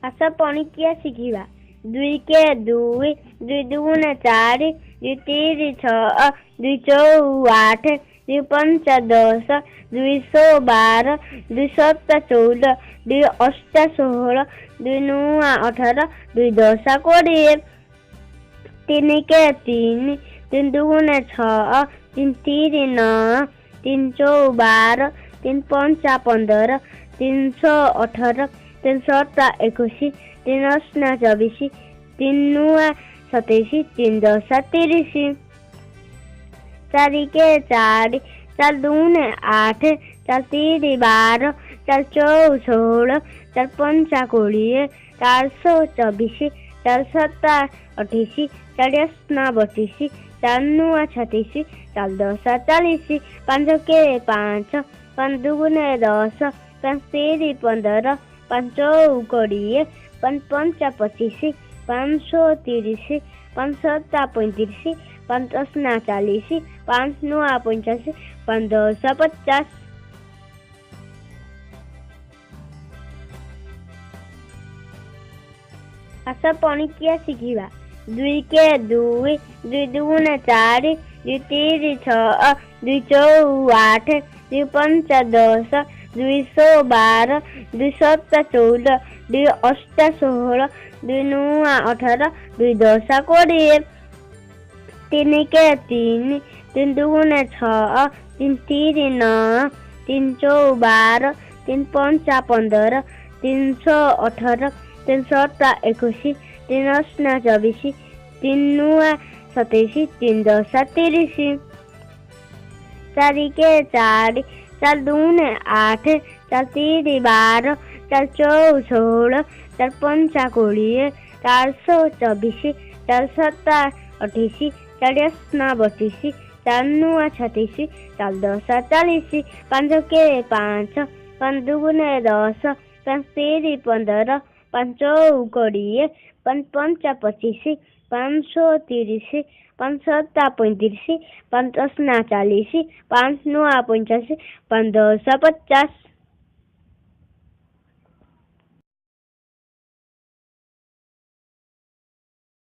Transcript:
आस पणिकिया शिखिबा। 2 के 2, 2 दुगुणे 4, 2 3 6, 2 4 8, 2 5 10, 2 12, 2 7 14, 2 8 16, 2 9 18, 2 10 20। 3 के 3, 3 दुगुणे 6, 3 3 9, 3 4 12, 3 5 15, 3 18, 3 7 21, 3 8 24, 3 9 27, 3 10 30। 4 के 4, 4 दुगुणे 8, 4 3 12, 4 4 16, 4 5 20, 4 24, 4 7 28, 4 8 32, 4 9 36, 4 10 40। 5 के 5, 5 दुगुणे 10, 5 3 15, 5 4 20, 5 5 25, 5 30, 5 7 35, 5 8 40, 5 9 85, 5 10 50। आस पणिकिया शिखिबा। 2 के 2, 2 दुगुणे 4, 2 3 6, 2 4 8, 2 5 10, 2 12, 2 7 14, 2 8 16, 2 9 18, 2 10 20। 3 के 3, 3 दुगुणे 6, 3 3 9, 3 4 12, 3 5 15, 3 18, 3 7 21, 3 8 24, 3 9 27, 3 10 30। 4 के 4, 4 दुगुणे 8, 4 3 12, 4 4 16, 4 5 20, 4 24, 4 7 28, 4 8 32, 4 9 36, 4 10 40। 5 के 5, 5 दुगुणे 10, 5 3 15, 5 20, 5 5 25, 5 30, 5 7 35, 5 8 40, 5 9 85, 5 10 50।